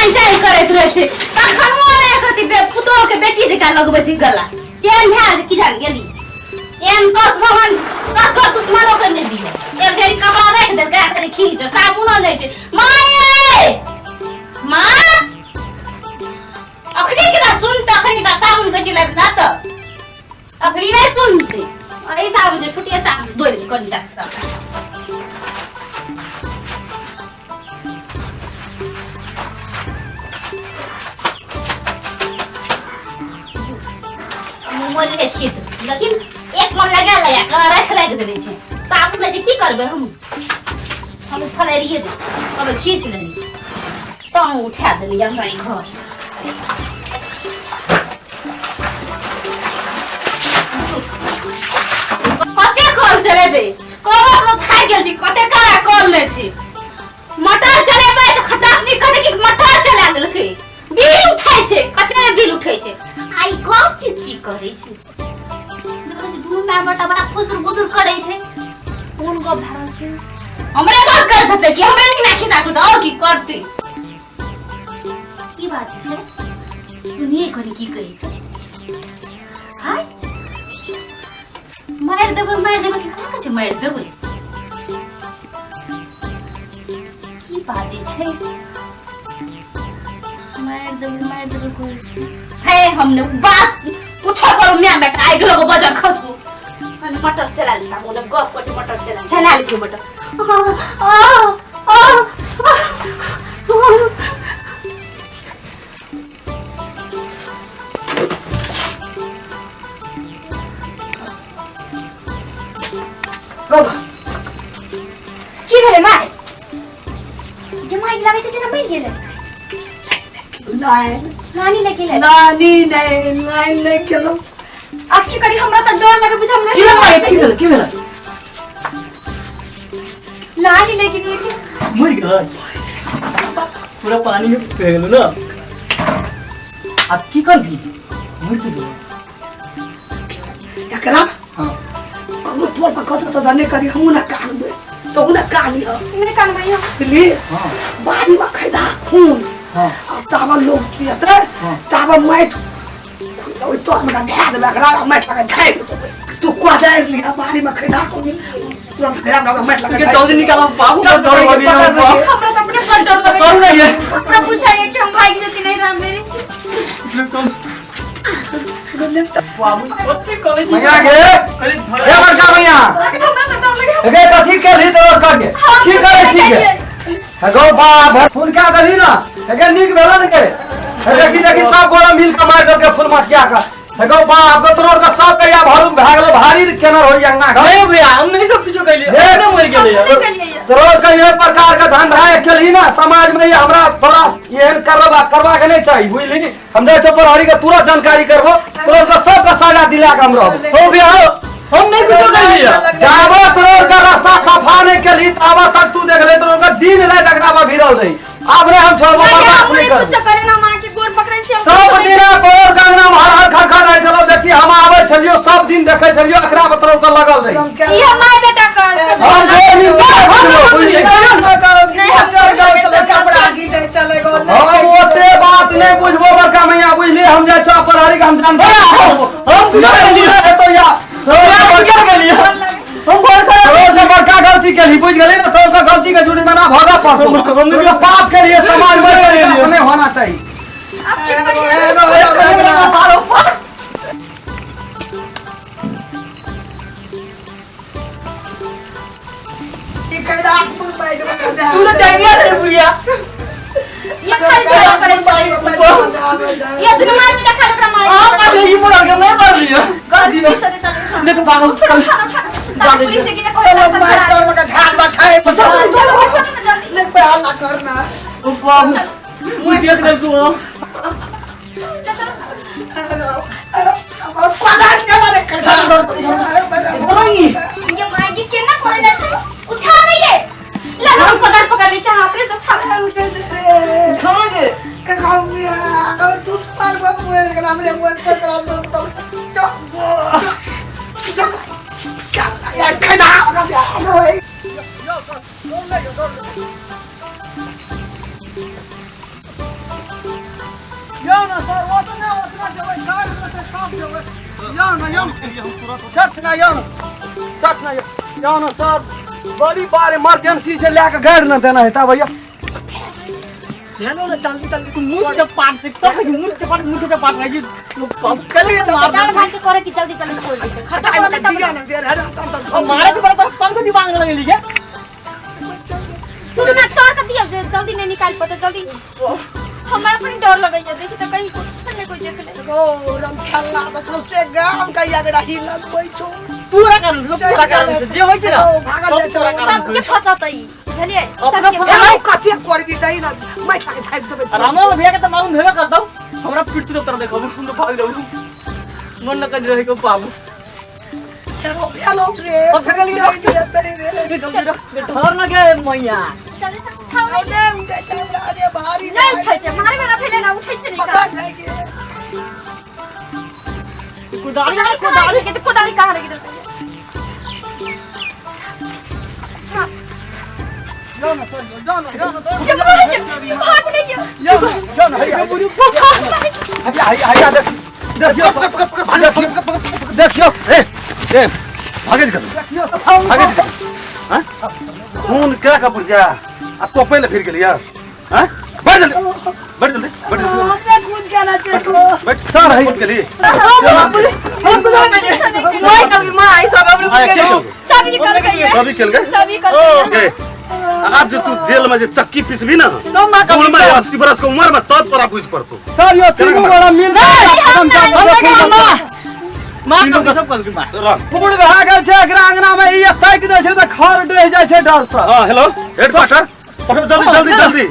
time time करैत रहे छै तखन मोने कथि पुतोह के बेटी जका लगबै छै गला केन भए कि जान गेली एम सस भगवान कस कर दुश्मनों के नहीं दिए एक ढेरी कपड़ा रख दे का करे खींच साबुनो नहीं छै माए मां अखनी के सुन त अखनी का साबुन के चिल्ला ना त अखनी नहीं सुनते अरे साबुन जे फुटिया साबुन दोल कोन तक सब मोले खींच लेकिन एक मन लगा रख देवे छै साबुन से की करबे हम फलेरिए दे अब खींच लेनी तो उठा देली हमारी घर कते कॉल चलेबे कॉल तो खा गेल छी कते करा कॉल ले छी मटर चलेबे तो खटासनी कते की मटर चला देलकै बिल उठाई छै कते बिल उठै छै आई कौन चीज की करे छै दूर में बटा बड़ा फुसुर बुदुर करे छै कौन गो भरल छै हमरे घर कर देते कि हमरे नहीं नाखी साकू तो और की करते की बात छै दुनिया करी की कहे छै हाय मार देबे कि का छै मार देबे की बात छै मार देबे कोई है हमने बात पूछो करो मैं बेटा आई लोग बाजार खसबो मैंने मटर चला लेता बोले गप कर मटर चला लेती मटर बाबा की भेले माय जे माय लागे छै ना मर गेले नानी लेके ले नानी नहीं लेके लो आप की करी हमरा त डर लगे बुझ हमने की भेल नानी लेके मर गेल पूरा पानी में पे गेल ना अब की कर दी मर गेल एकरा हां हम तोर का कत तो दने करी हम ना कान दे तो ना कान लियो मैंने कान भैया ले हां बाड़ी में खैदा खून हां अब तावा लोग पियते तावा मैट ओइ तो हमरा ध्या देबे एकरा मैट लगा छै तू को जाए लिया बाड़ी में खैदा को तुरंत खैदा लगा मैट लगा के जल्दी निकालो बाबू का डर लगी ना हमरा तो अपने पर डर लगे डर नहीं है अपना पूछाइए कि हम भाई जैसी नहीं राम मेरी चल बाबू कच्चे कॉलेज भैया गे ए बड़का भैया अबे कथि के ली तो कर के की करे छी के हगो बाप फूल क्या दली ना अगर नीक भेलो न के देखी सब गोरा मिल के मार के फूल मत क्या का हगो बाप को तोर का सब कहिया भरू भागलो भारी केना होई अंगा गए भैया हम नहीं सब कुछ कइले ए न मर गेले तोर का ये प्रकार का धंधा है चली ना समाज में हमरा थोड़ा ये करवा के नहीं चाहिए बुझली हम दे चपरहरी के तुरंत जानकारी करबो तोर का सब का सजा दिला के हम रहबो हो गया हम नहीं कुछ कर लिया जाबो तोर का रास्ता सफा नहीं के लिए आवा तक तू देख ले तोर का दिन रात अगरावा भिरल रही अब रे हम छोड़बो बर्दाश्त नहीं कर कुछ करे ना मां के गोर पकड़न छै सब दिन तोर गंगना हर खरखर रहे चलो देखी हम आवे छलियो सब दिन देखे छलियो एकरा तोर का लगल रही ई हमार बेटा का हम दे मिल नहीं हम जोर गए चले कपड़ा गीते चले गो हम ओते बात नहीं बुझबो बड़का मैया बुझली हम जा चपरहरी के हम जान हम बुझल लिए तो या बड़का गलती के लिए बुझ गए ना तो उसका गलती का जुर्माना भोगा पड़ता पाप के लिए समाज में नहीं होना चाहिए तूने टाइमिया दे बुढ़िया ये खर्चा करे ये दुनिया में देखा लगा मार हां कर लेगी पूरा के मैं कर लिया गाड़ी में पैसे दे चले देखो बाबू पुलिस के ने कोई लोग मार कर मका घाट बचाए चलो जल्दी ले पे हल्ला करना ओ बाबू मुझे देख ले तू और पदान के मारे कर ये मागी के ना करे ना उठा नहीं है ले हम पकड़ ले चाह अपने सब छा छोड़ के खाऊंगी और तू पर बाबू के नाम रे बोल के करा दो चल यार खड़ा होगा यार जाओ ना सर ओतना जब गाड़ में से काम देवे जाओ ना चट ना जाओ ना सर बड़ी बार इमरजेंसी से लेके गाड़ ना देना है ता भैया हेलो ना जल्दी जल्दी मुंह से पाट से तो मुंह से पाट रही चलिए तो दाल भात के करे कि जल्दी जल्दी खोल दे खट्टा दिया वाला तब ना दे अरे और मारे के बराबर पंख दिमाग में लगे लीजिए सुन ना तोड़ के दिया जल्दी नहीं निकाल पाते जल्दी हमारा अपनी डर लगई है देखी तो कहीं कुछ नहीं कोई देख ले ओ रम खेलना तो सबसे गाम का यागड़ा हिला कोई छो पूरा कर जे होय छै ना भागल जा चला सबके फसातई बुझलिए अपना सबके हेलो कथि कर भी दई ना मैं खाके छाप देबे रामो भैया के त मालूम भेबे करता हमरा पिट तरफ देखो हम तो भाग जाऊ मन न कर रहे को बाबू हेलो रे अब फिर गली तेरे रे धर न के मैया चले तो उठाओ आओ ने उठे कैमरा रे भारी नहीं उठै छै मारे वाला फैले ना उठै छै पता निकाल नहीं के कोदारी के तो कोदारी कहां लगी अच्छा जाओ ना सर जाओ ना ये भाग नहीं है जाओ ना भैया देखियो ए भागे निकल हां खून क्या कपूर जा अब तो पहले फिर के लिया हां बैठ जल्दी हमने खून क्या ना देखो बैठ सर है के लिए हम तो मैं कभी मां आई सब हम सभी कर गई सभी खेल गए सभी कर ओके अब जो तू जेल में जो चक्की पिसबी ना तो मां का उम्र में 80 बरस का उम्र में तब तोरा बुझ पड़तो सर ये तीनों बड़ा मिल मां का सब कर के मां फूड भए गेल छै एकरा अंगना में ई ताक दे छै त खर डह जाय छै डर से हां हेलो हेडक्वार्टर पकड़ो जल्दी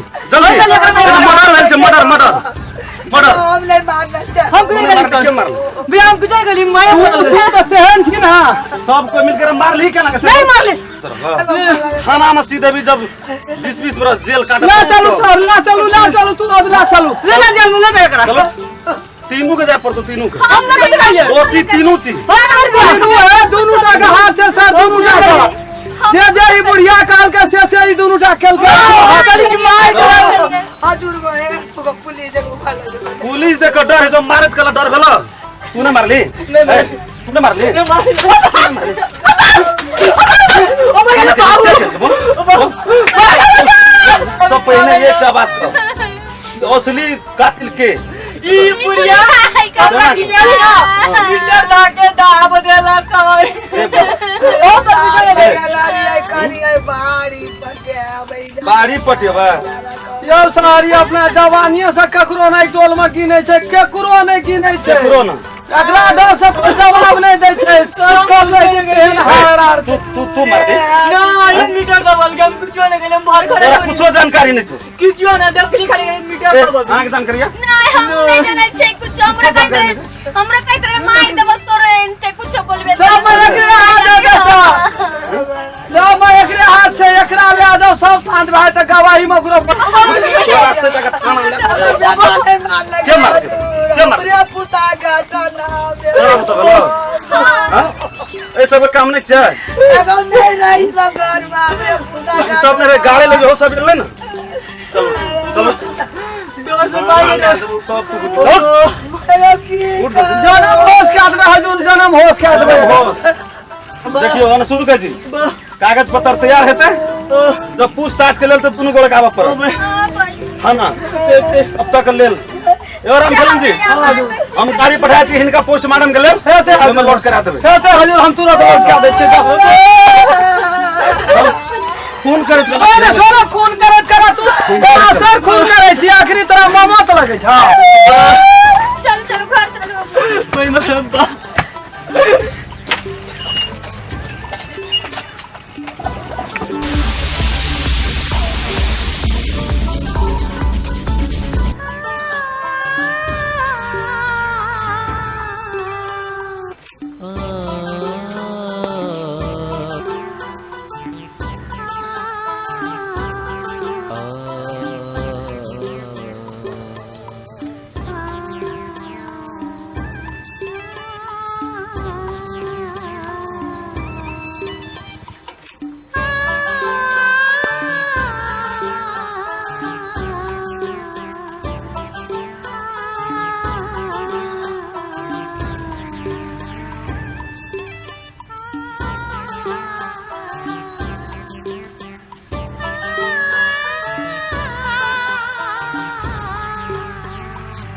मर्डर हमले मारना चाहिए हम कुछ क्यों मार भी हम कुछ गली मैं तू त तेहन छी ना सबको मिलकर मार ली क्या लगा नहीं मार ले थाना में सीधे भी जब 20 बरस जेल काट ना चलू सर ना चलू तू ना चलू ले ना जेल में ले करा चलो तीनों के जा पर तो तीनों के हम नहीं दिखाइए दो तीनों चीज तीनों है दोनों टा के हाथ से सर दोनों टा का जे ई बुढ़िया काल के से ई दोनों टा खेल के गली की मां हजुर गए पुलिस देखो भालो पुलिस देखो डर है जो मारत कला डर भला तूने मार ली तूने मार ली सब पहले एक बात कहो असली कातिल के ई पुरिया कपड़ा किया मीटर लाके दाब देला कई ओ बाड़ी पटिया यो सारी अपना जवानिया से ककरो नहीं टोल में गिने छै केकरो नहीं गिने छै करो ना एकरा डर से कोई जवाब नहीं दे छै कर ले केहन हार तू मार दे ना ये मीटर दबल के हम कुछ नहीं गेले मार करे तेरा कुछ जानकारी नहीं छो कुछ ना देखली खाली मीटर दबल आंख दान करिया नहीं हम नहीं जाने छै कुछ हमरा कहत रहे मार देब तोरे एनते कुछ बोलबे सब में एकरे हाथ दे सब में एकरे हाथ छै एकरा ले दो सब शांत भाई त गवाही में ओकरो तोरा से जगह थाना ले क्या मार रे पुता का नाम दे ए सब काम नहीं चाहिए एगो नहीं रही सब घर में रे पुता का सब ने गाड़ी ले हो सब ले ना चलो चलो डर से भाई सब तू जन्म होश के आदमी हजूर जन्म होश के आदमी देखियो हम शुरू कर जी कागज पत्र तैयार हेते जब पूछताछ के लेल तो दुनु गोड़ गावा पर थाना अब तक लेल और हम चलन जी हम गाड़ी पठाए छी हिनका पोस्टमार्टम के लेल हम लोड करा देबे हेते हजूर हम तुरंत लोड कर दै छियै फोन करत फोन करत तू सर खून करे छी आखिरी तरह ममत लगे छ